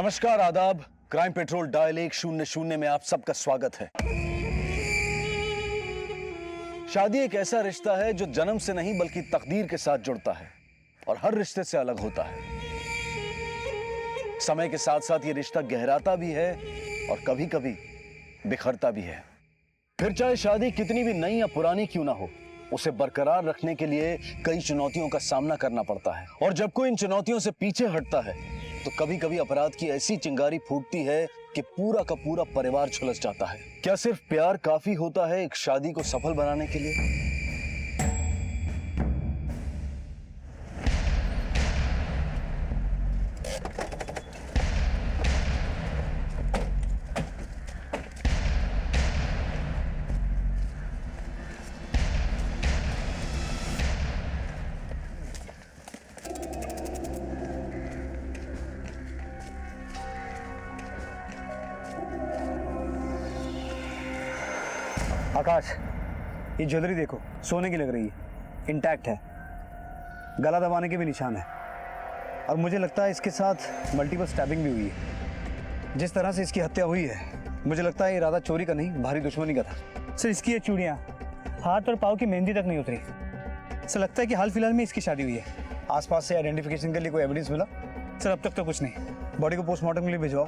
नमस्कार, आदाब। Crime petrol dial 100 में आप सबका स्वागत है। शादी एक ऐसा रिश्ता है जो जन्म से नहीं बल्कि तकदीर के साथ जुड़ता है और हर रिश्ते से अलग होता है। समय के साथ साथ ये रिश्ता गहराता भी है और कभी कभी बिखरता भी है। फिर चाहे शादी कितनी भी नई या पुरानी क्यों ना हो, उसे बरकरार रखने के लिए कई चुनौतियों का सामना करना पड़ता है। और जब कोई इन चुनौतियों से पीछे हटता है तो कभी कभी अपराध की ऐसी चिंगारी फूटती है कि पूरा का पूरा परिवार झुलस जाता है। क्या सिर्फ प्यार काफी होता है एक शादी को सफल बनाने के लिए? आकाश, ये ज्वेलरी देखो, सोने की लग रही है, इंटैक्ट है, गला दबाने के भी निशान है और मुझे लगता है इसके साथ मल्टीपल स्टैबिंग भी हुई है। जिस तरह से इसकी हत्या हुई है, मुझे लगता है इरादा चोरी का नहीं, भारी दुश्मनी का था। सर, इसकी ये चूड़ियाँ हाथ और पाँव की मेहंदी तक नहीं उतरी। सर, लगता है कि हाल फिलहाल में इसकी शादी हुई है। आसपास से आइडेंटिफिकेशन के लिए कोई एविडेंस मिला? सर, अब तक तो कुछ नहीं। बॉडी को पोस्टमार्टम के लिए भिजवाओ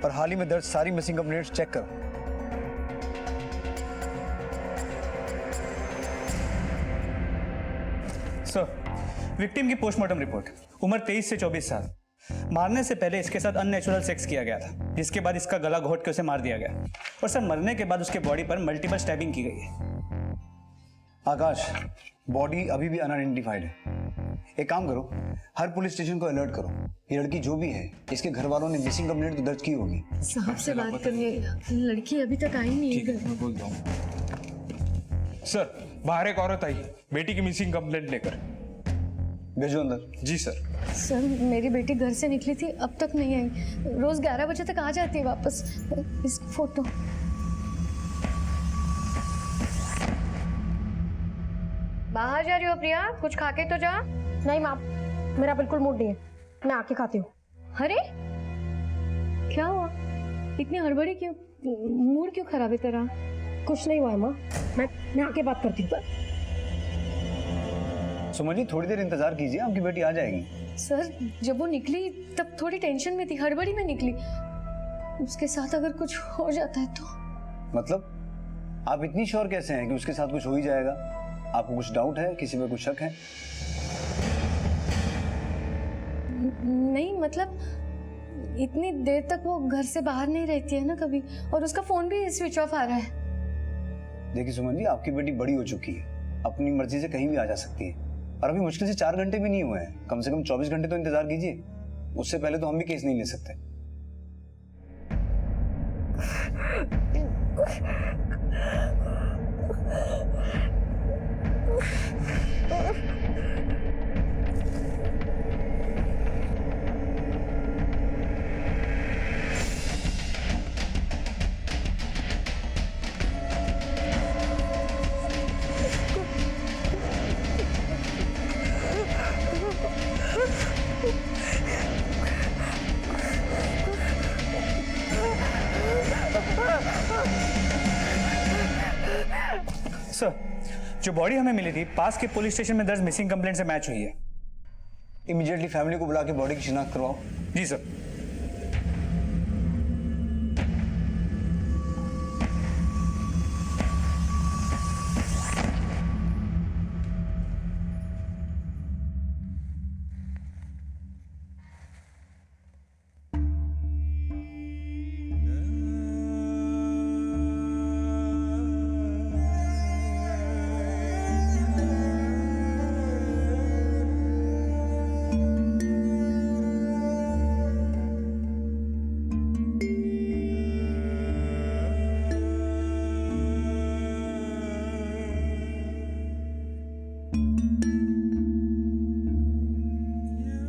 और हाल ही में दर्ज सारी मिसिंग कंप्लेंट्स चेक करो। सर, विक्टिम की पोस्टमार्टम रिपोर्ट, उम्र 23 से 24 साल। मारने से पहले इसके साथ अननेचुरल सेक्स किया गया था, जिसके बाद इसका गला घोट के उसे मार दिया गया। और सर, मरने के बाद उसके बॉडी पर मल्टीपल स्टैबिंग की गई है। आकाश, बॉडी अभी भी अनआइडेंटिफाइड है। एक काम करो, हर पुलिस स्टेशन को अलर्ट करो। ये लड़की जो भी है, इसके घर वालों ने मिसिंग कंप्लेंट तो दर्ज की होगी। साहब से बात करिए, लड़की अभी तक आई नहीं है घर। बोल दो। सर, बाहर एक औरत आई बेटी की मिसिंग कंप्लेंट लेकर। भेजो अंदर। जी सर। सर, मेरी बेटी घर से निकली थी, अब तक नहीं आई। रोज 11 बजे तक आ जाती है वापस। इस फोटो। बाहर जा रही हो प्रिया? कुछ खा के तो जा। नहीं माँ, मेरा बिल्कुल मूड नहीं है, मैं आके खाती हूँ। अरे क्या हुआ, इतनी हड़बड़ी क्यों? मूड क्यों खराब है तेरा? कुछ नहीं हुआ है माँ, मैं आके बात करती हूँ। सुमन जी, थोड़ी देर इंतजार कीजिए, आपकी बेटी आ जाएगी। सर, जब वो निकली तब थोड़ी टेंशन में थी, हड़बड़ी में निकली। उसके साथ अगर कुछ हो जाता है तो? मतलब आप इतनी श्योर कैसे हैं कि उसके साथ कुछ हो ही जाएगा? आपको कुछ डाउट है, किसी पे कुछ शक है? नहीं, मतलब इतनी देर तक वो घर से बाहर नहीं रहती है ना कभी, और उसका फोन भी स्विच ऑफ आ रहा है। देखिए सुमन जी, आपकी बेटी बड़ी हो चुकी है, अपनी मर्जी से कहीं भी आ जा सकती है। और अभी मुश्किल से 4 घंटे भी नहीं हुए हैं, कम से कम 24 घंटे तो इंतजार कीजिए। उससे पहले तो हम भी केस नहीं ले सकते। सर, जो बॉडी हमें मिली थी पास के पुलिस स्टेशन में दर्ज मिसिंग कंप्लेंट से मैच हुई है। इमीडिएटली फैमिली को बुला के बॉडी की शिनाख्त करवाओ। जी सर।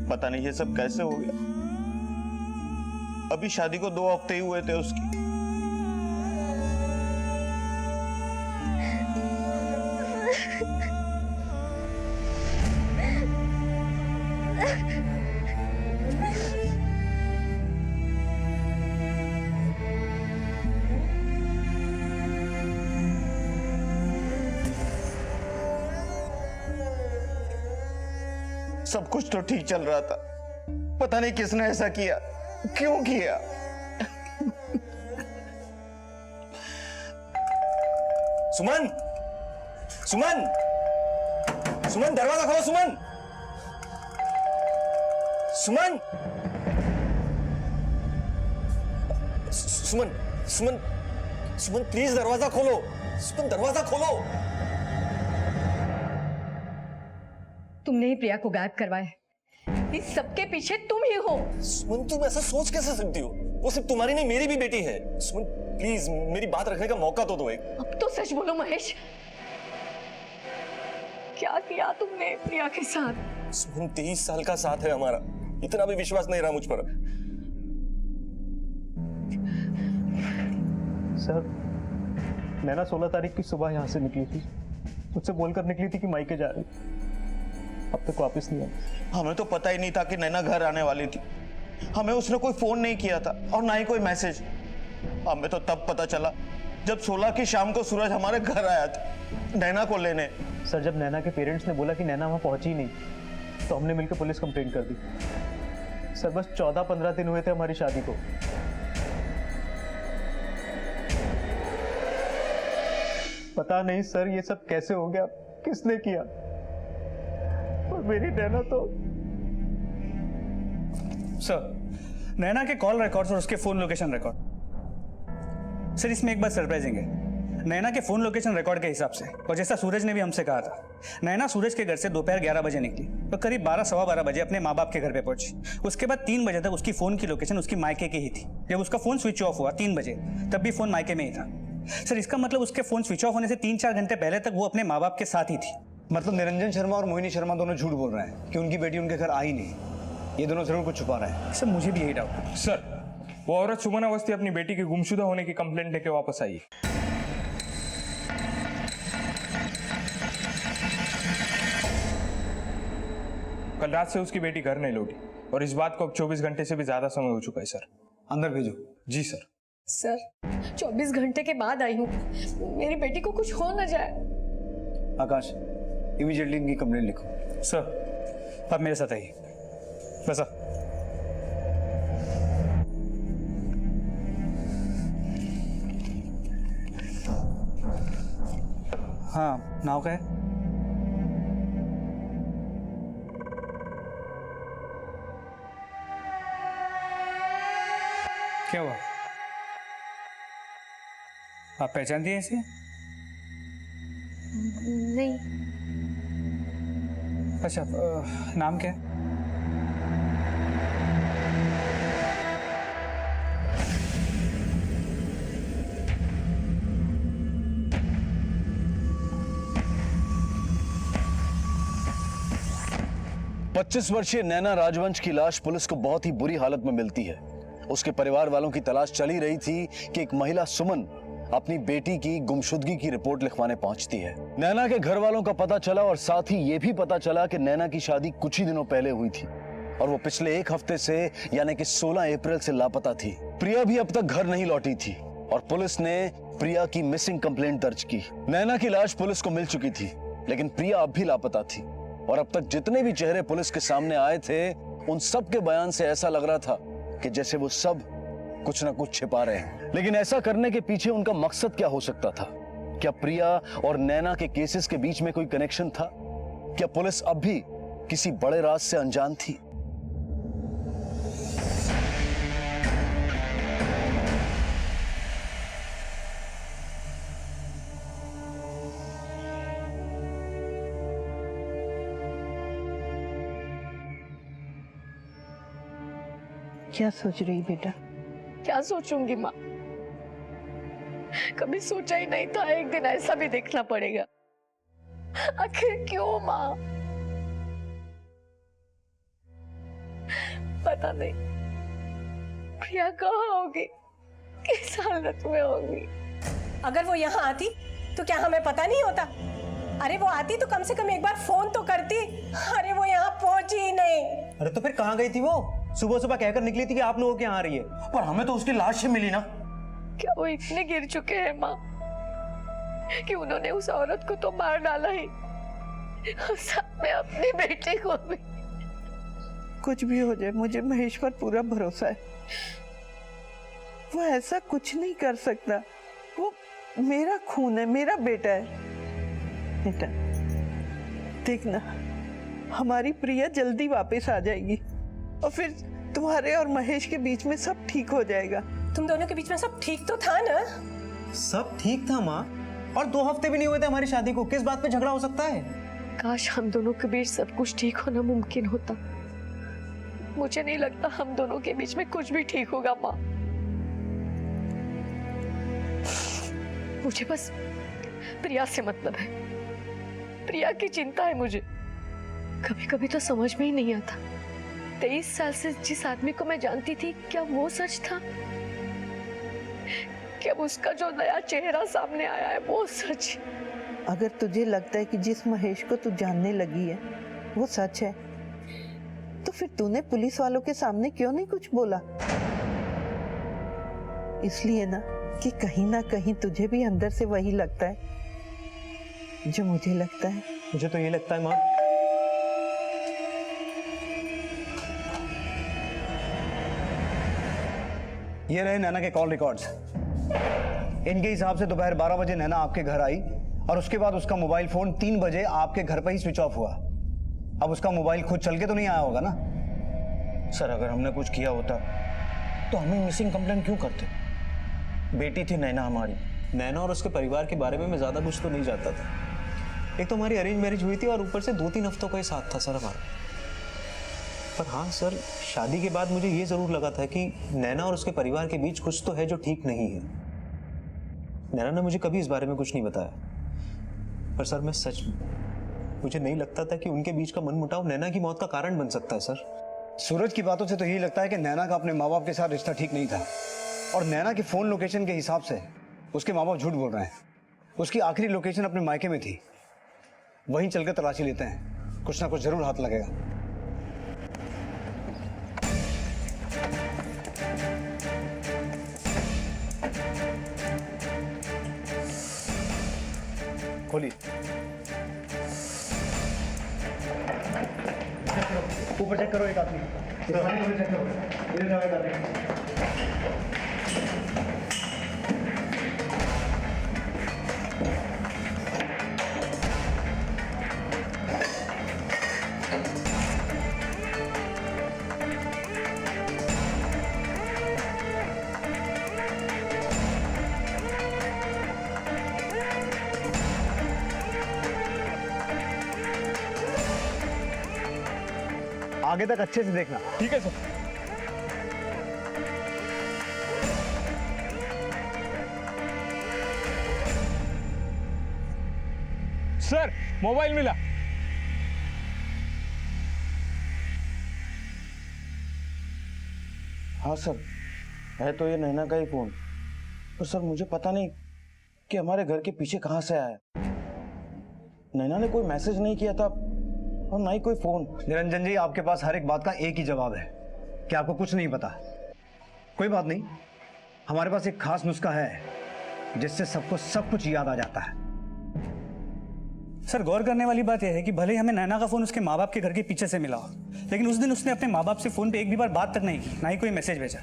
पता नहीं ये सब कैसे हो गया। अभी शादी को 2 हफ्ते ही हुए थे उसकी। सब कुछ तो ठीक चल रहा था, पता नहीं किसने ऐसा किया, क्यों किया। सुमन, सुमन, सुमन दरवाजा खोलो। सुमन, सुमन, सुमन, सुमन, सुमन प्लीज दरवाजा खोलो। सुमन दरवाजा खोलो। तुमने ही प्रिया को गायब करवाया। इस सबके पीछे तुम ही हो। सुमन तुम ऐसा सोच कैसे सकती हो? वो सिर्फ तुम्हारी नहीं मेरी भी बेटी है। सुमन प्लीज मेरी बात रखने का मौका तो दो एक। अब तो सच बोलो महेश, क्या किया तुमने प्रिया के साथ? सुमन 23 साल का साथ है हमारा, इतना भी विश्वास नहीं रहा मुझ पर। सर, नैना 16 तारीख की सुबह यहाँ से निकली थी, मुझसे बोलकर निकली थी कि मायके जा रही, अब तक वापस नहीं आई। हमें तो पता ही नहीं था कि नैना घर आने वाली थी। हमें उसने कोई फोन नहीं किया था और ना ही कोई मैसेज। हमें तो तब पता चला जब 16 की शाम को सूरज हमारे घर आया था नैना को लेने। सर, जब नैना के पेरेंट्स ने बोला कि नैना वहाँ पहुंची ही नहीं, तो हमने मिलकर पुलिस कंप्लेंट कर दी। सर, बस 14-15 दिन हुए थे हमारी शादी को। पता नहीं सर ये सब कैसे हो गया, किसने किया, और मेरी नैना तो। सर, नैना के कॉल रिकॉर्ड्स और उसके फोन लोकेशन रिकॉर्ड। सर, इसमें एक बात सरप्राइजिंग है। नैना के फोन लोकेशन रिकॉर्ड के हिसाब से, और जैसा सूरज ने भी हमसे कहा था, नैना सूरज के घर से दोपहर 11 बजे निकली और करीब 12-12:15 बजे अपने माँ बाप के घर पे पहुंची। उसके बाद 3 बजे तक उसकी फोन की लोकेशन उसकी मायके की ही थी। जब उसका फोन स्विच ऑफ हुआ 3 बजे, तब भी फोन मायके में ही था। सर, इसका मतलब उसके फोन स्विच ऑफ होने से 3-4 घंटे पहले तक वो अपने माँ बाप के साथ ही थी। मतलब निरंजन शर्मा और मोहिनी शर्मा दोनों झूठ बोल रहे हैं कि उनकी बेटी उनके घर आई नहीं। ये दोनों जरूर कुछ छुपा रहे हैं। सर, मुझे भी यही डाउट है। सर, वो औरत सुमन अवस्थी अपनी बेटी के गुमशुदा होने की कंप्लेंट लेके वापस आई है। कल रात से उसकी बेटी घर नहीं लौटी और इस बात को अब 24 घंटे से भी ज्यादा समय हो चुका है सर। अंदर भेजो। जी सर। सर, 24 घंटे के बाद आई हूँ, मेरी बेटी को कुछ हो ना जाए। आकाश, इमीडिएटली इनकी कंप्लेंट लिखो। सर, आप मेरे साथ आइए। बस आप। हाँ, नाव का है? क्या हुआ? आप पहचानती हैं इसे? नहीं। अच्छा, नाम क्या है? पच्चीस वर्षीय नैना राजवंश की लाश पुलिस को बहुत ही बुरी हालत में मिलती है। उसके परिवार वालों की तलाश चल ही रही थी कि एक महिला सुमन अपनी बेटी की गुमशुदगी की रिपोर्ट लिखवाने पहुंचती है। नैना के घर वालों का पता चला और साथ ही ये भी पता चला कि नैना की शादी कुछ ही दिनों पहले हुई थी और वो पिछले 1 हफ्ते से यानी कि 16 अप्रैल से लापता थी। प्रिया भी अब तक घर नहीं लौटी थी और पुलिस ने प्रिया की मिसिंग कंप्लेंट दर्ज की। नैना की लाश पुलिस को मिल चुकी थी, लेकिन प्रिया अब भी लापता थी और अब तक जितने भी चेहरे पुलिस के सामने आए थे, उन सब के बयान से ऐसा लग रहा था कि जैसे वो सब कुछ ना कुछ छिपा रहे हैं। लेकिन ऐसा करने के पीछे उनका मकसद क्या हो सकता था? क्या प्रिया और नैना के केसेस के बीच में कोई कनेक्शन था? क्या पुलिस अब भी किसी बड़े राज से अनजान थी? क्या सोच रही बेटा? क्या सोचूंगी माँ, कभी सोचा ही नहीं था एक दिन ऐसा भी देखना पड़ेगा। आखिर क्यों माँ? पता नहीं प्रिया कहाँ होगी, किस हालत में होगी। अगर वो यहाँ आती तो क्या हमें पता नहीं होता? अरे वो आती तो कम से कम एक बार फोन तो करती। अरे वो यहाँ पहुंची ही नहीं। अरे तो फिर कहाँ गई थी वो? सुबह सुबह कहकर निकली थी कि आप लोगों के यहाँ आ रही है, पर हमें तो उसकी लाश ही मिली ना। क्या वो इतने गिर चुके हैं माँ कि उन्होंने उस औरत को तो मार डाला ही, साथ में अपनी बेटी को भी। कुछ भी हो जाए, मुझे महेश पर पूरा भरोसा है। वो ऐसा कुछ नहीं कर सकता। वो मेरा खून है, मेरा बेटा है। बेटा देखना, हमारी प्रिया जल्दी वापस आ जाएगी और फिर तुम्हारे और महेश के बीच में सब ठीक हो जाएगा। तुम दोनों के बीच में सब ठीक तो था ना? सब ठीक था माँ, और 2 हफ्ते भी नहीं हुए थे हमारी शादी को, किस बात पे झगड़ा हो सकता है? काश हम दोनों के बीच सब कुछ ठीक होना मुमकिन होता। मुझे नहीं लगता हम दोनों के बीच में कुछ भी ठीक होगा माँ। मुझे बस प्रिया से मतलब है, प्रिया की चिंता है मुझे। कभी कभी तो समझ में ही नहीं आता, 23 साल से जिस आदमी को मैं जानती थी, क्या वो सच था? क्या उसका जो नया चेहरा सामने आया है वो सच? अगर तुझे लगता है कि जिस महेश को तू जानने लगी है वो सच है, तो फिर तूने पुलिस वालों के सामने क्यों नहीं कुछ बोला? इसलिए ना कि कहीं ना कहीं तुझे भी अंदर से वही लगता है जो मुझे लगता है। मुझे तो ये लगता है माँ, ये रहे नैना के कॉल रिकॉर्ड्स। इनके हिसाब से दोपहर 12 बजे नैना आपके घर आई और उसके बाद उसका मोबाइल फोन 3 बजे आपके घर पर ही स्विच ऑफ हुआ। अब उसका मोबाइल खुद चल के तो नहीं आया होगा ना? सर अगर हमने कुछ किया होता तो हमें मिसिंग कंप्लेंट क्यों करते? बेटी थी नैना हमारी। नैना और उसके परिवार के बारे में मैं ज्यादा कुछ तो नहीं जानता था। एक तो हमारी अरेंज मैरिज हुई थी और ऊपर से 2-3 हफ्तों का ही साथ था सर हमारा। पर हाँ सर, शादी के बाद मुझे ये जरूर लगा था कि नैना और उसके परिवार के बीच कुछ तो है जो ठीक नहीं है। नैना ने मुझे कभी इस बारे में कुछ नहीं बताया, पर सर मैं सच मुझे नहीं लगता था कि उनके बीच का मनमुटाव नैना की मौत का कारण बन सकता है सर। सूरज की बातों से तो यही लगता है कि नैना का अपने माँ बाप के साथ रिश्ता ठीक नहीं था, और नैना के फोन लोकेशन के हिसाब से उसके माँ बाप झूठ बोल रहे हैं। उसकी आखिरी लोकेशन अपने मायके में थी, वहीं चलकर तलाशी लेते हैं, कुछ ना कुछ जरूर हाथ लगेगा। खोलिए, ऊपर चेक करो, एक आदमी चेक करो, इधर जाओ एक आदमी। आगे तक अच्छे से देखना। ठीक है सर। सर मोबाइल मिला। हाँ सर, है तो ये नैना का ही फोन, पर सर मुझे पता नहीं कि हमारे घर के पीछे कहाँ से आया है। नैना ने कोई मैसेज नहीं किया था और ना ही कोई फोन। निरंजन जी, आपके पास हर एक बात का एक ही जवाब है कि आपको कुछ नहीं पता। कोई बात नहीं, हमारे पास एक खास नुस्खा है जिससे सबको सब कुछ याद आ जाता है। सर गौर करने वाली बात यह है कि भले ही हमें नैना का फोन उसके माँ बाप के घर के पीछे से मिला हो, लेकिन उस दिन उसने अपने माँ बाप से फोन पे एक भी बार बात तक नहीं की, ना ही कोई मैसेज भेजा।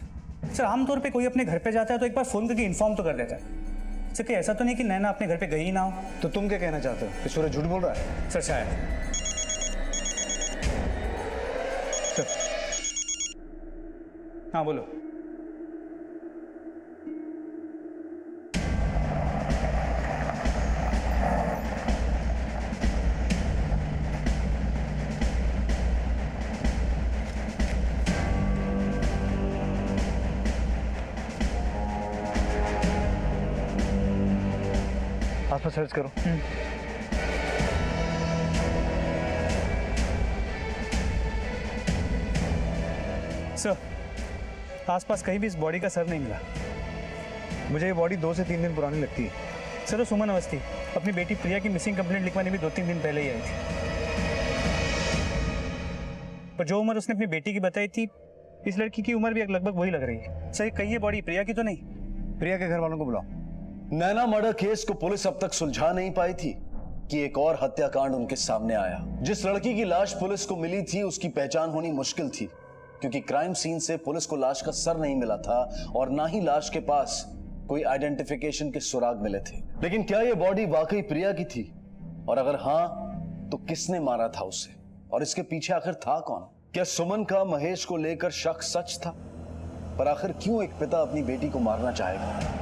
सर आमतौर पे कोई अपने घर पे जाता है तो एक बार फोन करके इन्फॉर्म तो कर देता है। सर क्या ऐसा तो नहीं कि नैना अपने घर पे गई ही ना हो? तो तुम क्या कहना चाहते हो कि सूरज झूठ बोल रहा है? सर शायद। सर हाँ बोलो। आसपास सर्च करो। सर आसपास कहीं भी इस बॉडी का सर नहीं मिला। मुझे ये बॉडी 2 से 3 दिन पुरानी लगती है। सर वो सुमन अवस्थी अपनी बेटी प्रिया की मिसिंग कंप्लेंट लिखवाने भी 2-3 दिन पहले ही आई थी, पर जो उम्र उसने अपनी बेटी की बताई थी, इस लड़की की उम्र भी लगभग वही लग रही है। सर कहीं ये बॉडी प्रिया की तो नहीं? प्रिया के घर वालों को बुलाओ। नैना मर्डर केस को पुलिस अब तक सुलझा नहीं पाई थी, कि एक और हत्याकांड उनके सामने आया। जिस लड़की की लाश पुलिस को मिली थी उसकी पहचान होनी मुश्किल थी, क्योंकि क्राइम सीन से पुलिस को लाश का सर नहीं मिला था और ना ही लाश के पास कोई आइडेंटिफिकेशन के सुराग मिले थे। लेकिन क्या यह बॉडी वाकई प्रिया की थी? और अगर हां, तो किसने मारा था उसे? और इसके पीछे आखिर था कौन? क्या सुमन का महेश को लेकर शक सच था? पर आखिर क्यों एक पिता अपनी बेटी को मारना चाहेगा?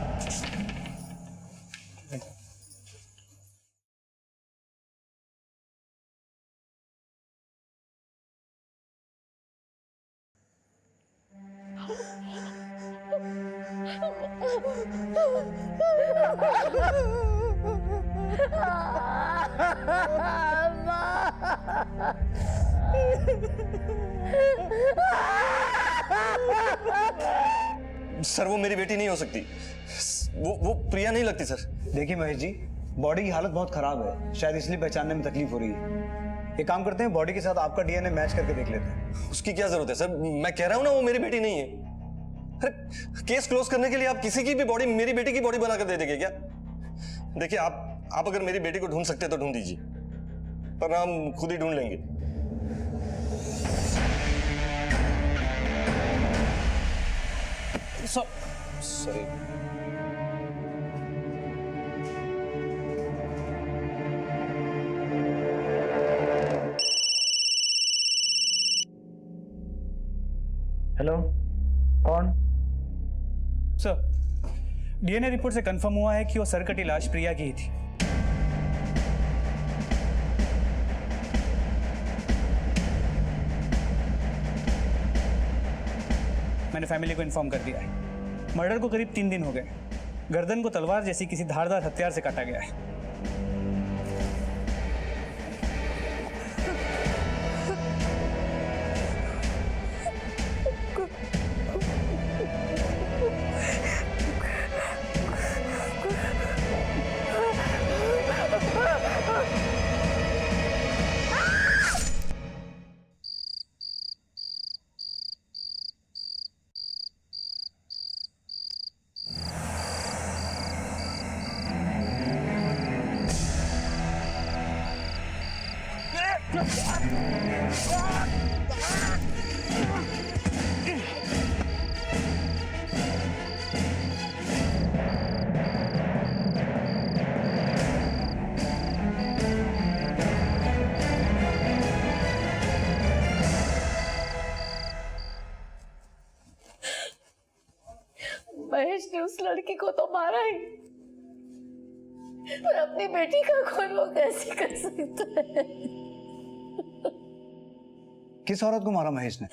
सर वो मेरी बेटी नहीं हो सकती, वो प्रिया नहीं लगती सर। देखिए महेश जी, बॉडी की हालत बहुत खराब है, शायद इसलिए पहचानने में तकलीफ हो रही है। एक काम करते हैं, बॉडी के साथ आपका डीएनए मैच करके देख लेते हैं। उसकी क्या जरूरत है सर? मैं कह रहा हूं ना वो मेरी बेटी नहीं है। अरे केस क्लोज करने के लिए आप किसी की भी बॉडी मेरी बेटी की बॉडी बनाकर दे देंगे क्या? देखिए आप अगर मेरी बेटी को ढूंढ सकते हैं तो ढूंढ दीजिए, पर हम खुद ही ढूंढ लेंगे। सॉरी। हेलो, कौन? सर, डीएनए रिपोर्ट से कंफर्म हुआ है कि वो सर कटी लाश प्रिया की ही थी। मैंने फैमिली को इन्फॉर्म कर दिया है। मर्डर को करीब 3 दिन हो गए। गर्दन को तलवार जैसी किसी धारदार हथियार से काटा गया है। महेश ने उस लड़की को तो मारा ही, पर अपनी बेटी का खून वो कैसे कर सकता है? किस औरत को मारा महेश ने?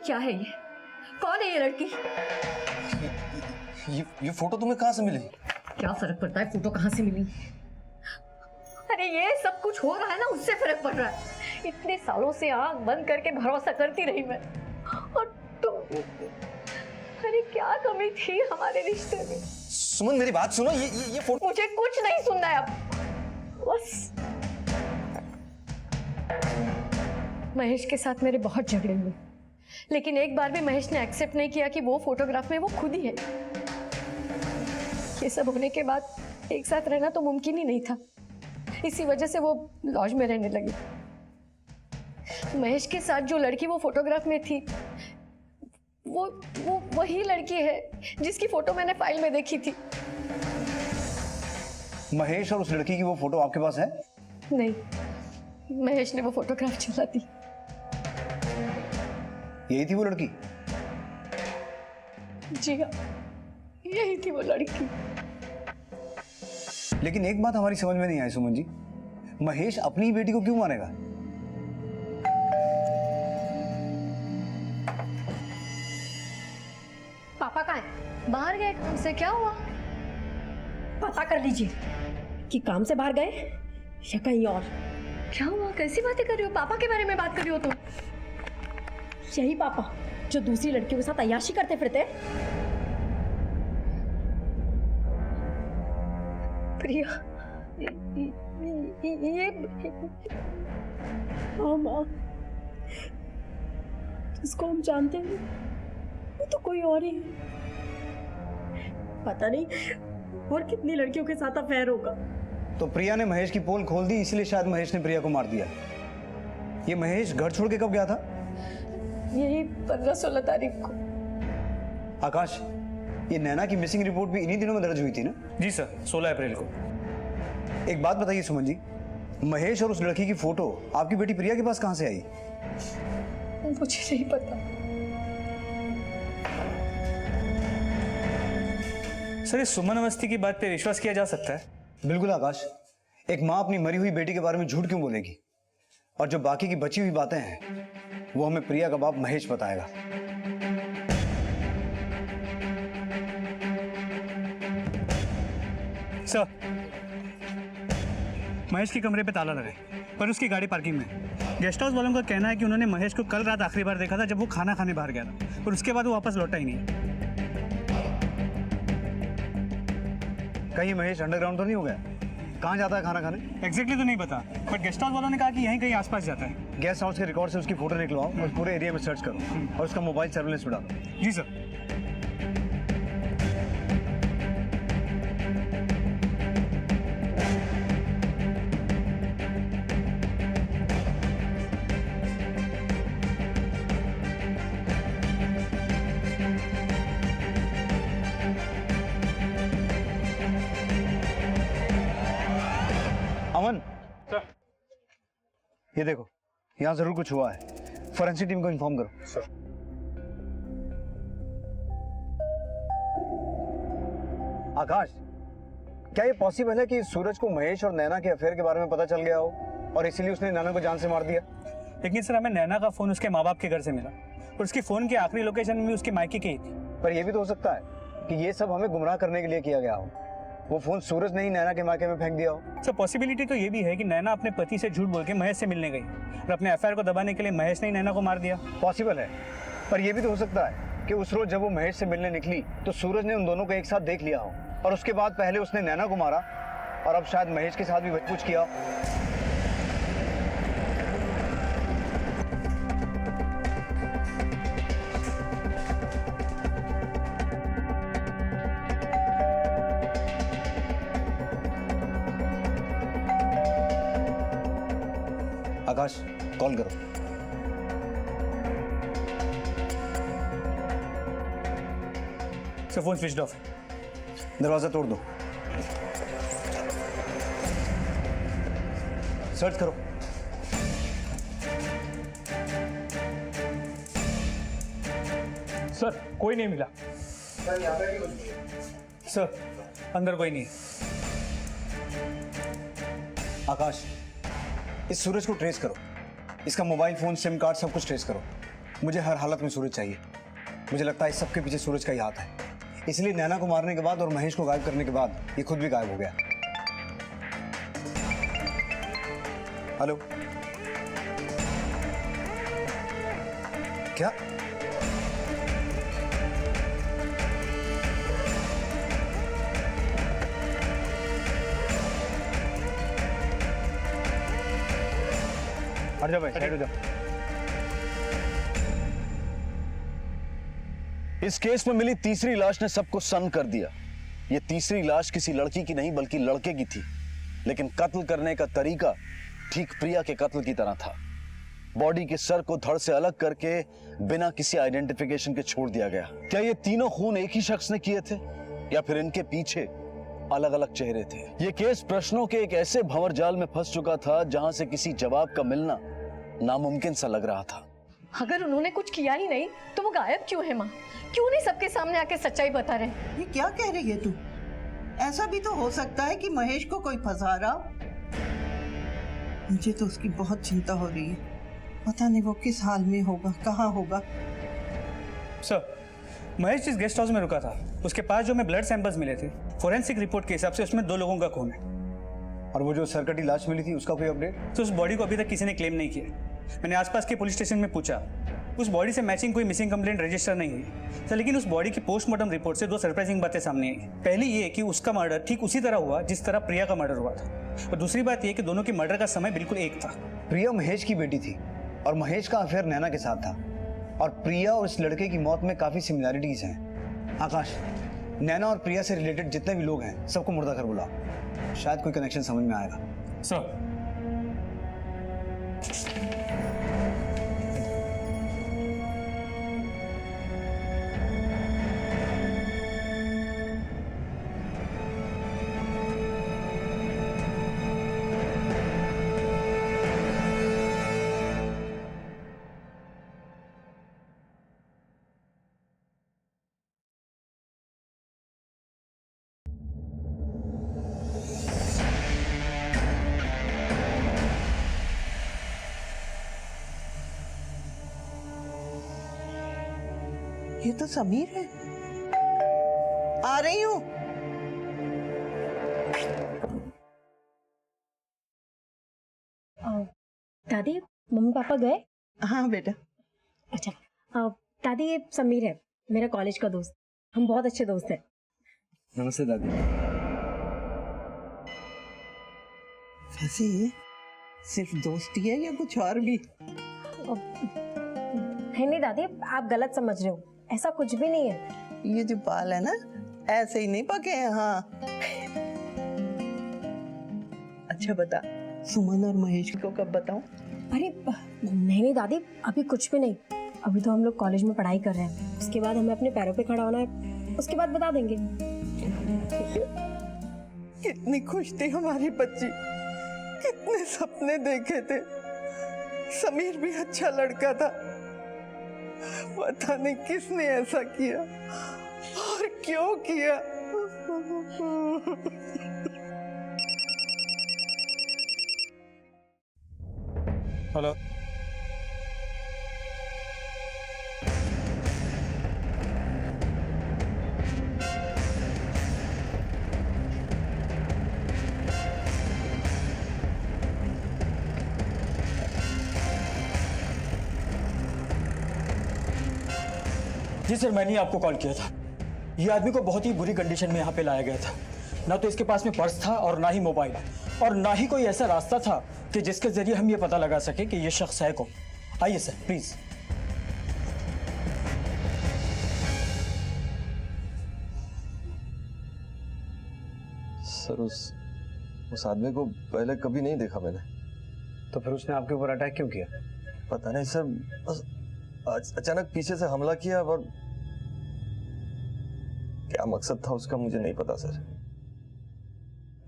क्या है ये? कौन है ये लड़की? ये फोटो तुम्हें कहां से मिली? क्या फर्क पड़ता है फोटो कहां से मिली? अरे ये सब कुछ हो रहा है ना, उससे फर्क पड़ रहा है। इतने सालों से आंख बंद करके भरोसा करती रही मैं, और तुम, अरे क्या कमी थी हमारे रिश्ते में? सुमन मेरी बात सुनो, ये फोटो। मुझे कुछ नहीं सुनना है अब, बस। महेश के साथ मेरे बहुत झगड़े हुए, लेकिन एक बार भी महेश ने एक्सेप्ट नहीं किया कि वो फोटोग्राफ में वो खुद ही है। ये सब होने के बाद एक साथ रहना तो मुमकिन ही नहीं था। इसी वजह से वो लॉज में रहने लगे। महेश के साथ जो लड़की वो फोटोग्राफ में थी, वो वही लड़की है जिसकी फोटो मैंने फाइल में देखी थी। महेश और उस लड़की की वो फोटो आपके पास है? नहीं, महेश ने वो फोटोग्राफ चला दी। यही थी वो लड़की? जी हाँ, यही थी वो लड़की। लेकिन एक बात हमारी समझ में नहीं आई सुमन जी, महेश अपनी बेटी को क्यों मारेगा? पापा कहाँ है? बाहर गए काम से। क्या हुआ? पता कर लीजिए कि काम से बाहर गए या कहीं और। क्या हुआ? कैसी बातें कर रही हो? पापा के बारे में बात कर रही हो तुम? यही पापा जो दूसरी लड़कियों के साथ अय्याशी करते फिरते। प्रिया, ये हाँ माँ, जिसको हम जानते हैं वो तो कोई और ही है। पता नहीं और कितनी लड़कियों के साथ अफेयर होगा। तो प्रिया ने महेश की पोल खोल दी, इसलिए शायद महेश ने प्रिया को मार दिया। ये महेश घर छोड़ के कब गया था? यही 15-16 तारीख को। आकाश, ये नैना की मिसिंग रिपोर्ट भी इन्हीं दिनों में दर्ज हुई थी ना? जी सर, 16 अप्रैल को। एक बात बताइए सुमन जी, महेश और उस लड़की की फोटो आपकी बेटी प्रिया के पास कहां से आई? मुझे नहीं पता। सर, इस सुमन अवस्थी की बात पे विश्वास किया जा सकता है? बिल्कुल आकाश, एक माँ अपनी मरी हुई बेटी के बारे में झूठ क्यों बोलेगी? और जो बाकी की बची हुई बातें हैं वो हमें प्रिया का बाप महेश बताएगा। सर, महेश के कमरे पे ताला लगा है, पर उसकी गाड़ी पार्किंग में। गेस्ट हाउस वालों का कहना है कि उन्होंने महेश को कल रात आखिरी बार देखा था जब वो खाना खाने बाहर गया था, और उसके बाद वो वापस लौटा ही नहीं। कहीं महेश अंडरग्राउंड तो नहीं हो गया? कहाँ जाता है खाना खाने? एग्जैक्टली तो नहीं पता, बट गेस्ट हाउस वालों ने कहा कि यहीं कहीं आसपास जाता है। गेस्ट हाउस के रिकॉर्ड से उसकी फोटो निकलवाओ और पूरे एरिया में सर्च करो और उसका मोबाइल सर्विलेंस में डालो। जी सर। अमन, सर। ये देखो, यहाँ जरूर कुछ हुआ है। फोरेंसिक टीम को इन्फॉर्म करो। सर। आकाश, क्या ये पॉसिबल है कि सूरज को महेश और नैना के अफेयर के बारे में पता चल गया हो और इसीलिए उसने नैना को जान से मार दिया? लेकिन सर, हमें नैना का फोन उसके माँ बाप के घर से मिला और उसकी फोन की आखिरी लोकेशन भी उसके मायके की ही थी। पर यह भी तो हो सकता है कि ये सब हमें गुमराह करने के लिए किया गया हो। वो फोन सूरज ने ही नैना के मायके में फेंक दिया हो। सर, पॉसिबिलिटी तो ये भी है कि नैना अपने पति से झूठ बोल के महेश से मिलने गई और अपने अफेयर को दबाने के लिए महेश ने ही नैना को मार दिया। पॉसिबल है, पर यह भी तो हो सकता है कि उस रोज जब वो महेश से मिलने निकली तो सूरज ने उन दोनों को एक साथ देख लिया हो और उसके बाद पहले उसने नैना को मारा और अब शायद महेश के साथ भी कुछ किया हो। आकाश, कॉल करो। सर, फोन स्विच ऑफ है। दरवाजा तोड़ दो। सर्च करो। सर, कोई नहीं मिला। सर, अंदर कोई नहीं है। आकाश, इस सूरज को ट्रेस करो। इसका मोबाइल फोन, सिम कार्ड, सब कुछ ट्रेस करो। मुझे हर हालत में सूरज चाहिए। मुझे लगता है इस सबके पीछे सूरज का ही हाथ है। इसलिए नैना को मारने के बाद और महेश को गायब करने के बाद ये खुद भी गायब हो गया। हेलो, क्या? हट जाओ भाई, साइड हो जाओ। इस केस में मिली तीसरी लाश ने सबको सन्न कर दिया। यह तीसरी लाश किसी लड़की की नहीं बल्कि लड़के की थी, लेकिन कत्ल करने का तरीका ठीक प्रिया के कत्ल की तरह था। बॉडी के सर को धड़ से अलग करके बिना किसी आइडेंटिफिकेशन के छोड़ दिया गया। क्या ये तीनों खून एक ही शख्स ने किए थे या फिर इनके पीछे अलग अलग चेहरे थे? ये केस प्रश्नों के एक ऐसे भंवर जाल में फंस चुका था जहां से किसी जवाब का मिलना नामुमकिन सा लग रहा था। अगर उन्होंने कुछ किया ही नहीं तो वो गायब क्यों है माँ? क्यों नहीं सबके सामने आके सच्चाई बता रहे? ये क्या कह रही है तू? ऐसा भी तो हो सकता है कि महेश को कोई फंसा रहा। मुझे तो उसकी बहुत चिंता हो रही है। पता नहीं वो किस हाल में होगा, कहाँ होगा। सर, महेश जिस गेस्ट हाउस में रुका था उसके पास जो हमें ब्लड सैंपल्स मिले थे, फोरेंसिक रिपोर्ट के हिसाब से उसमें 2 लोगों का खून है। और वो जो सरकटी लाश मिली थी उसका कोई अपडेट? तो उस बॉडी को अभी तक किसी ने क्लेम नहीं किया। मैंने आसपास के पुलिस स्टेशन में पूछा, उस बॉडी से मैचिंग कोई मिसिंग कंप्लेंट रजिस्टर नहीं हुई सर। लेकिन उस बॉडी की पोस्टमार्टम रिपोर्ट से 2 सरप्राइजिंग बातें सामने आई। पहली ये कि उसका मर्डर ठीक उसी तरह हुआ जिस तरह प्रिया का मर्डर हुआ था, और दूसरी बात ये कि दोनों के मर्डर का समय बिल्कुल एक था। प्रिया महेश की बेटी थी और महेश का अफेयर नैना के साथ था, और प्रिया और इस लड़के की मौत में काफी सिमिलैरिटीज हैं। आकाश, नैना और प्रिया से रिलेटेड जितने भी लोग हैं सबको मुर्दा कर बुला, शायद कोई कनेक्शन समझ में आएगा। सर ये तो समीर है। आ रही हूँ। दादी मम्मी पापा गए? हाँ बेटा। अच्छा दादी ये समीर है, मेरा कॉलेज का दोस्त। हम बहुत अच्छे दोस्त हैं। नमस्ते दादी। वैसे ये सिर्फ दोस्ती है या कुछ और भी? नहीं दादी, आप गलत समझ रहे हो, ऐसा कुछ भी नहीं है। ये जो बाल है ना, ऐसे ही नहीं पके हैं। हाँ अच्छा बता, सुमन और महेश को कब बताऊं? अरे नहीं दादी, अभी कुछ भी नहीं। अभी तो हम लोग कॉलेज में पढ़ाई कर रहे हैं, उसके बाद हमें अपने पैरों पे खड़ा होना है, उसके बाद बता देंगे। कितनी खुश थी हमारी बच्ची, कितने सपने देखे थे। समीर भी अच्छा लड़का था, पता नहीं किसने ऐसा किया और क्यों किया। हेलो, जी सर, मैंने ही आपको कॉल किया था। ये आदमी को बहुत ही बुरी कंडीशन में यहाँ पे लाया गया था। ना तो इसके पास में पर्स था और ना ही मोबाइल, और ना ही कोई ऐसा रास्ता था कि जिसके जरिए हम ये पता लगा सके कि ये शख्स है कौन। आइए सर प्लीज। सर उस आदमी को पहले कभी नहीं देखा मैंने। तो फिर उसने आपके ऊपर अटैक क्यों किया? पता नहीं सर, बस अचानक पीछे से हमला किया और क्या मकसद था उसका मुझे नहीं पता सर।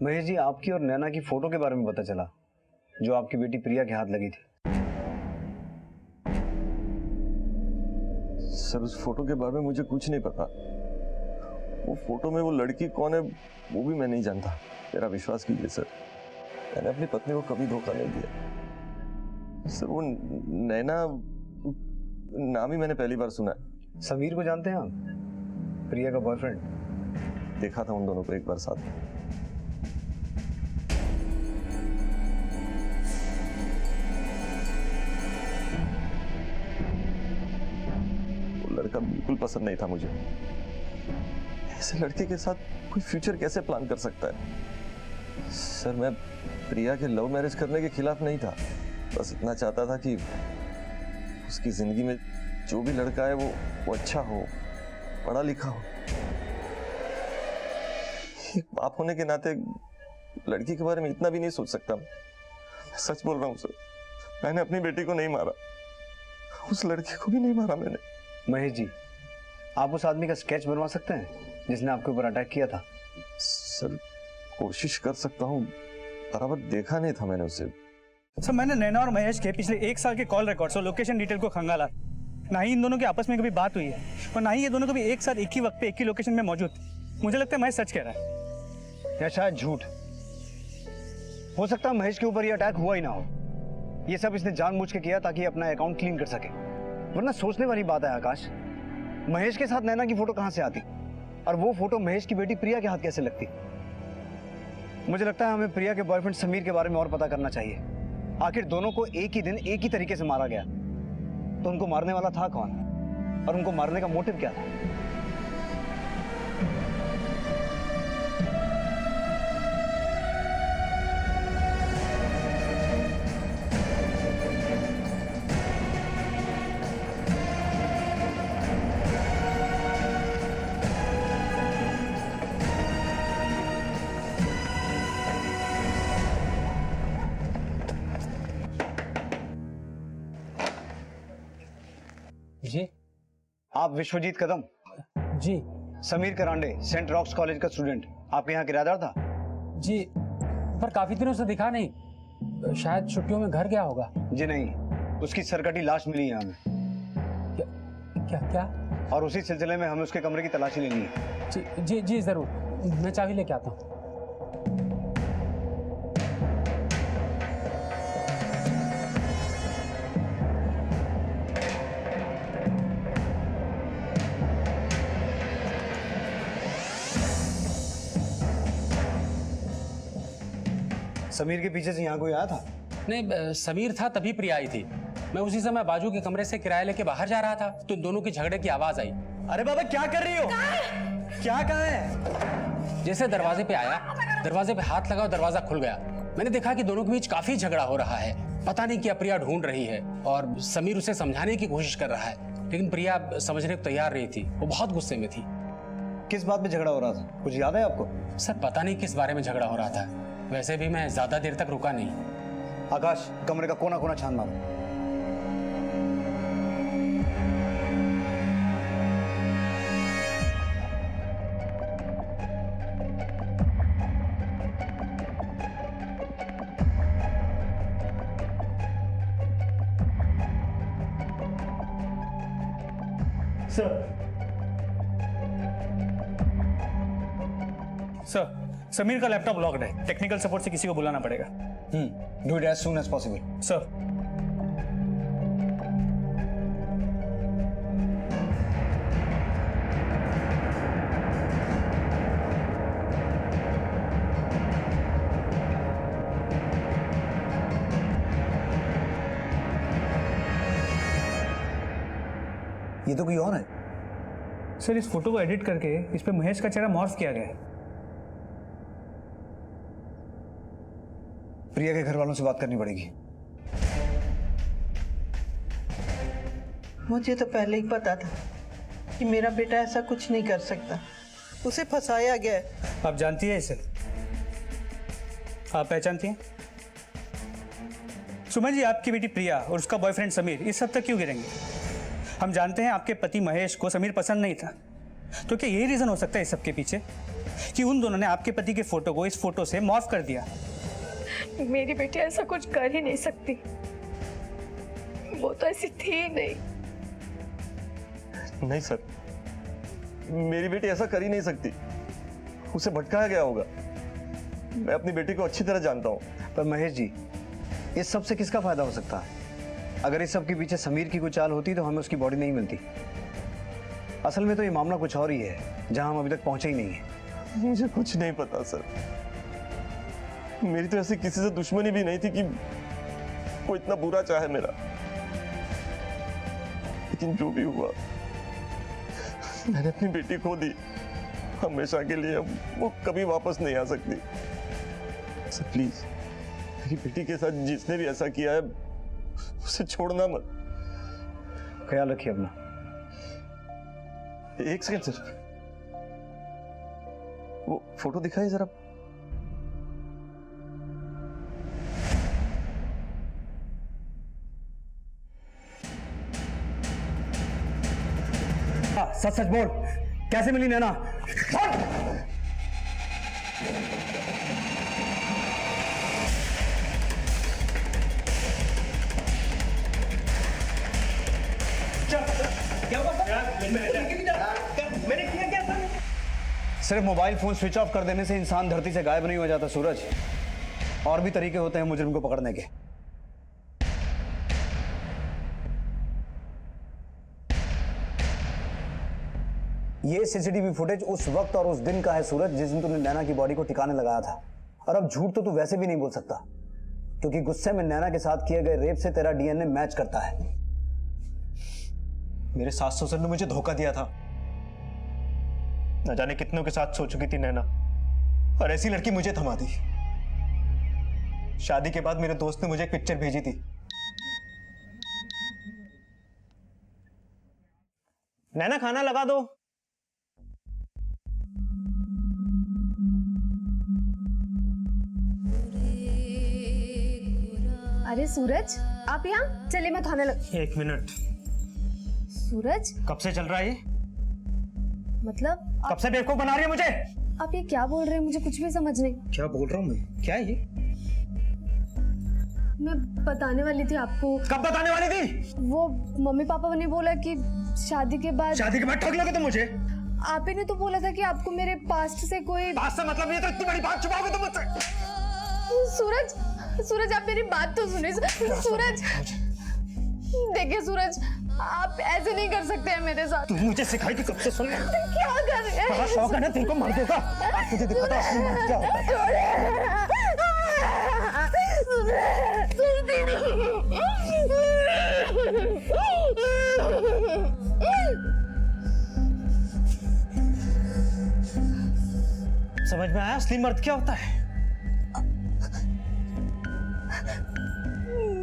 महेश जी, आपकी और नैना की फोटो के बारे में पता चला जो आपकी बेटी प्रिया के हाथ लगी थी। सर उस फोटो के बारे में मुझे कुछ नहीं पता। वो फोटो में वो लड़की कौन है वो भी मैं नहीं जानता। मेरा विश्वास कीजिए सर, मैंने अपनी पत्नी को कभी धोखा नहीं दिया। सर वो नैना नाम ही मैंने पहली बार सुना है। समीर को जानते हैं आप? प्रिया का बॉयफ्रेंड। देखा था उन दोनों को एक बार साथ में। वो लड़का बिल्कुल पसंद नहीं था मुझे। ऐसे लड़के के साथ कोई फ्यूचर कैसे प्लान कर सकता है? सर मैं प्रिया के लव मैरिज करने के खिलाफ नहीं था, बस इतना चाहता था कि उसकी जिंदगी में जो भी लड़का है वो अच्छा हो, पढ़ा लिखा हो। एक बाप होने के नाते लड़की के बारे में इतना भी नहीं सोच सकता। मैं सच बोल रहा हूँ सर, मैंने अपनी बेटी को नहीं मारा, उस लड़के को भी नहीं मारा मैंने। महेश जी, आप उस आदमी का स्केच बनवा सकते हैं जिसने आपके ऊपर अटैक किया था? सर कोशिश कर सकता हूँ, बराबर देखा नहीं था मैंने उसे। सर मैंने नैना और महेश के पिछले 1 साल के कॉल रिकॉर्ड्स और लोकेशन डिटेल को खंगाला। ना ही इन दोनों के आपस में कभी बात हुई है और ना ही ये दोनों कभी एक साथ एक ही वक्त पे एक ही लोकेशन में मौजूद थे। मुझे लगता है महेश सच कह रहा है या शायद झूठ। हो सकता है महेश के ऊपर ये अटैक हुआ ही ना हो। ये सब इसने जानबूझ के किया ताकि अपना अकाउंट क्लीन कर सके। वरना सोचने वाली बात है आकाश, महेश के साथ नैना की फोटो कहां से आती और वो फोटो महेश की बेटी प्रिया के हाथ कैसे लगती? मुझे लगता है हमें प्रिया के बॉयफ्रेंड समीर के बारे में और पता करना चाहिए। आखिर दोनों को एक ही दिन एक ही तरीके से मारा गया, तो उनको मारने वाला था कौन और उनको मारने का मोटिव क्या था? आप विश्वजीत कदम? जी Sameer Karande, Saint rocks college का स्टूडेंट, आपके यहाँ किराएदार था? जी, पर काफी दिनों से दिखा नहीं, शायद छुट्टियों में घर गया होगा। जी नहीं, उसकी सरकटी लाश मिली है हमें। क्या क्या? और उसी सिलसिले में हमें उसके कमरे की तलाशी लेनी है। जी जी जी जरूर, मैं चाबी लेके आता हूँ। समीर के पीछे से यहाँ कोई आया था? नहीं, समीर था तभी प्रिया आई थी। मैं उसी समय बाजू के कमरे से किराया लेके बाहर जा रहा था तो इन दोनों की झगड़े की आवाज आई। अरे बाबा क्या कर रही हो? क्या कहा है? जैसे दरवाजे पे आया, दरवाजे पे हाथ लगा और दरवाजा खुल गया। मैंने देखा कि दोनों के बीच काफी झगड़ा हो रहा है। पता नहीं क्या प्रिया ढूंढ रही है और समीर उसे समझाने की कोशिश कर रहा है, लेकिन प्रिया समझने को तैयार नहीं थी। वो बहुत गुस्से में थी। किस बात पे झगड़ा हो रहा था, कुछ याद है आपको? सर पता नहीं किस बारे में झगड़ा हो रहा था। वैसे भी मैं ज्यादा देर तक रुका नहीं। आकाश, कमरे का कोना कोना छान मारो। सर, समीर का लैपटॉप लॉक्ड है। टेक्निकल सपोर्ट से किसी को बुलाना पड़ेगा। Do it as soon as possible. Sir. ये तो कोई और है। सर, इस फोटो को एडिट करके इस पे महेश का चेहरा मॉर्फ किया गया है। प्रिया के घर वालों से बात करनी पड़ेगी। मुझे तो पहले ही पता था कि मेरा बेटा ऐसा कुछ नहीं कर सकता। उसे फंसाया गया है। आप जानती है इसे? आप पहचानती हैं? सुमन जी, आपकी बेटी प्रिया और उसका बॉयफ्रेंड समीर इस हद तक क्यों गिरेंगे? हम जानते हैं आपके पति महेश को समीर पसंद नहीं था, तो क्या यही रीजन हो सकता है इस सब के पीछे कि उन दोनों ने आपके पति के फोटो को इस फोटो से मॉर्फ कर दिया? मेरी बेटी ऐसा कुछ कर ही नहीं सकती। वो तो ऐसी थी ही नहीं। नहीं सर, मेरी बेटी ऐसा कर ही नहीं सकती। उसे भटकाया गया होगा। मैं अपनी बेटी को अच्छी तरह जानता हूं। पर महेश जी, इस सब से किसका फायदा हो सकता है? अगर इस सब के पीछे समीर की कोई चाल होती तो हमें उसकी बॉडी नहीं मिलती। असल में तो ये मामला कुछ और ही है, जहां हम अभी तक पहुंचे ही नहीं है। मुझे कुछ नहीं पता सर। मेरी तो ऐसी किसी से दुश्मनी भी नहीं थी कि वो इतना बुरा चाहे मेरा। लेकिन जो भी हुआ, मैंने अपनी बेटी खो दी हमेशा के लिए। अब वो कभी वापस नहीं आ सकती। सर प्लीज, मेरी बेटी के साथ जिसने भी ऐसा किया है उसे छोड़ना मत। ख्याल रखिए अपना। एक सेकंड सर, वो फोटो दिखाइए जरा। सच सच बोल, कैसे मिली नैना? सिर्फ मोबाइल फोन स्विच ऑफ कर देने से इंसान धरती से गायब नहीं हो जाता सूरज। और भी तरीके होते हैं मुजरिम को पकड़ने के। ये सीसीटीवी फुटेज उस वक्त और उस दिन का है सूरज, जिस दिन तूने नैना की बॉडी को ठिकाने लगाया था। और अब झूठ तो तू वैसे भी नहीं बोल सकता, क्योंकि गुस्से में नैना के साथ किए गए रेप से तेरा डीएनए मैच करता है। मेरे सास ससुर ने मुझे धोखा दिया था। न जाने कितनों के साथ सो चुकी थी नैना, और ऐसी लड़की मुझे थमा दी। शादी के बाद मेरे दोस्त ने मुझे एक पिक्चर भेजी थी। नैना खाना लगा दो। अरे सूरज, आप यहाँ? चलिए मैं खाने लग। एक मिनट। सूरज कब से चल रहा है ये? मतलब कब से बेवकूफ बना रही है मुझे? आप ये क्या बोल रहे हैं? मुझे कुछ भी समझ नहीं। क्या बोल रहा हूँ मैं? क्या है ये? मैं बताने वाली थी आपको। कब बताने वाली थी? वो मम्मी पापा ने बोला कि शादी के बाद ठग लोगे तुम मुझे? आप ही ने तो बोला था कि आपको मेरे पास्ट से कोई पास्ट से मतलब ये तो इतनी बड़ी बात छुपाओगे तुम मुझसे? सूरज आप मेरी बात तो सुनिए। सूरज देखिए सूरज, आप ऐसे नहीं कर सकते हैं मेरे साथ। तू मुझे सिखाई कि कब से सुन ले। क्या कर रहे हैं? बड़ा शौक है ना तेरे को, मार देगा। आज तुझे दिखाता हूं असली मर्द क्या होता है। समझ में आया असली मर्द क्या होता है?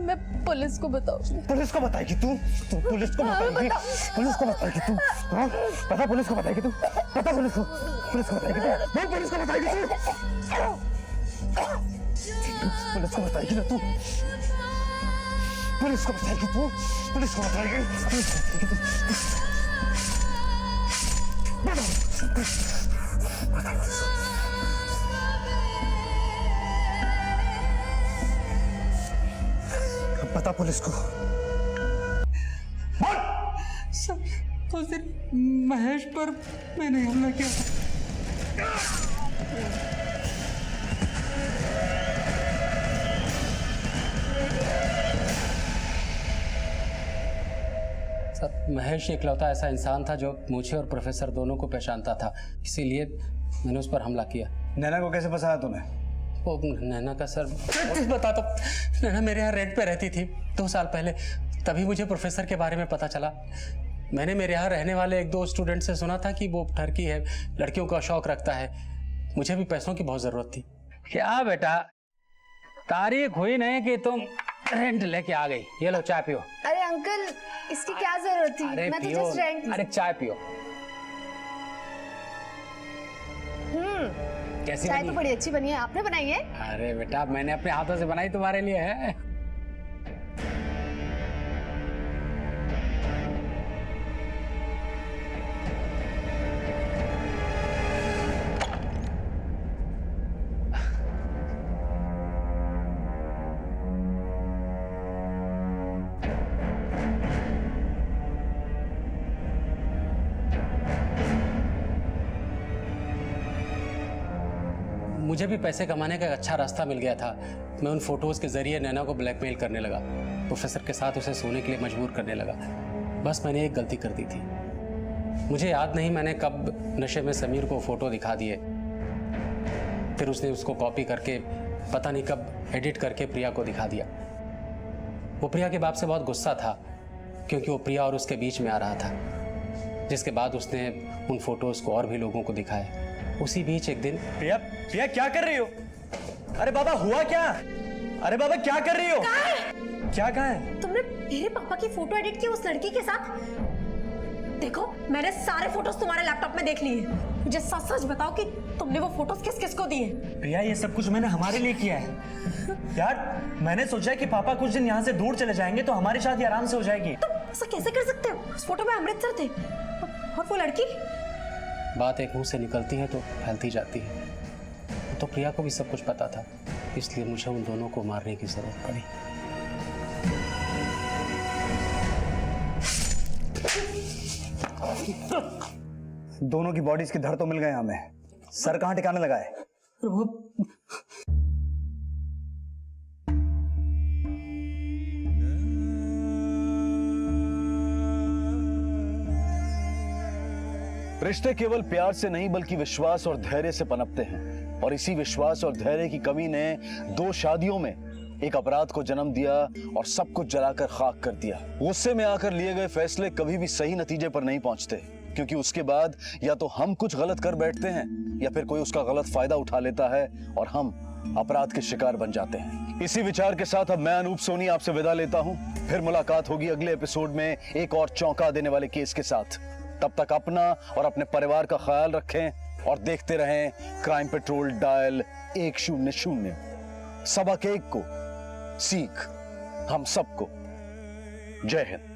मैं पुलिस को बताऊंगी। पुलिस को बताएगी तू? तू पुलिस को बताएगी? पुलिस को बताएगी तू? हाँ? पता पुलिस को बताएगी तू? पता पुलिस को बताएगी तू? बोल पुलिस को बताएगी तू? पुलिस को बताएगी ना तू? पुलिस को बताएगी तू? पुलिस को बताएगी? बता पुलिस को। बोल। सर उस दिन महेश पर मैंने हमला किया था। सर महेश इकलौता ऐसा इंसान था जो मुझे और प्रोफेसर दोनों को पहचानता था, इसीलिए मैंने उस पर हमला किया। नैना को कैसे फंसाया तूने? वो नैना का सर बताता, नैना मेरे यहाँ रेंट पे रहती थी 2 साल पहले, तभी मुझे प्रोफेसर के बारे में पता चला। मैंने मेरे यहाँ रहने वाले 1-2 स्टूडेंट से सुना था कि वो ठरकी है, लड़कियों का शौक रखता है। मुझे भी पैसों की बहुत जरूरत थी। क्या बेटा, तारीख हुई नहीं कि तुम रेंट लेके आ गई। ये लो चाय पियो। अरे अंकल इसकी क्या जरूरत थी? अरे मैं तो पियो, जस्ट रेंट। अरे चाय पियो। कैसी चाय बनी? तो बड़ी अच्छी बनी है। आपने बनाई है? अरे बेटा मैंने अपने हाथों से बनाई, तुम्हारे लिए है। मुझे भी पैसे कमाने का एक अच्छा रास्ता मिल गया था। मैं उन फोटोज़ के ज़रिए नैना को ब्लैकमेल करने लगा, प्रोफेसर के साथ उसे सोने के लिए मजबूर करने लगा। बस मैंने एक गलती कर दी थी। मुझे याद नहीं मैंने कब नशे में समीर को फ़ोटो दिखा दिए, फिर उसने उसको कॉपी करके पता नहीं कब एडिट करके प्रिया को दिखा दिया। वो प्रिया के बाप से बहुत गुस्सा था क्योंकि वो प्रिया और उसके बीच में आ रहा था, जिसके बाद उसने उन फोटोज़ को और भी लोगों को दिखाया। उसी बीच एक दिन प्रिया क्या कर रही हो? अरे बाबा हुआ क्या? अरे बाबा क्या कर रही हो? क्या कहा है? तुमने मेरे पापा की फोटो एडिट की उस लड़की के साथ? देखो मैंने सारे फोटोज तुम्हारे लैपटॉप में देख लिए। मुझे सच सच बताओ कि तुमने वो फोटोज किस किस को दिए? प्रिया ये सब कुछ मैंने हमारे लिए किया है यार। मैंने सोचा कि पापा कुछ दिन यहाँ से दूर चले जाएंगे तो हमारी शादी आराम से हो जाएगी। तुम ऐसा कैसे कर सकते हो? उस फोटो में अमृतसर थे और वो लड़की। बात एक मुंह से निकलती है तो फैलती जाती है। तो प्रिया को भी सब कुछ पता था, इसलिए मुझे उन दोनों को मारने की जरूरत पड़ी। दोनों की बॉडीज के धड़ तो मिल गए हमें, सर कहाँ ठिकाने लगा है? रिश्ते केवल प्यार से नहीं बल्कि विश्वास और धैर्य से पनपते हैं, और इसी विश्वास और धैर्य की कमी ने 2 शादियों में एक अपराध को जन्म दिया और सब कुछ जलाकर खाक कर दिया। गुस्से में आकर लिए गए फैसले कभी भी सही नतीजे पर नहीं पहुंचते, क्योंकि उसके बाद या तो हम कुछ गलत कर बैठते हैं या फिर कोई उसका गलत फायदा उठा लेता है और हम अपराध के शिकार बन जाते हैं। इसी विचार के साथ अब मैं अनूप सोनी आपसे विदा लेता हूं। फिर मुलाकात होगी अगले एपिसोड में एक और चौंका देने वाले केस के साथ। तब तक अपना और अपने परिवार का ख्याल रखें और देखते रहें क्राइम पेट्रोल डायल 100। सबक एक को सीख हम सबको। जय हिंद।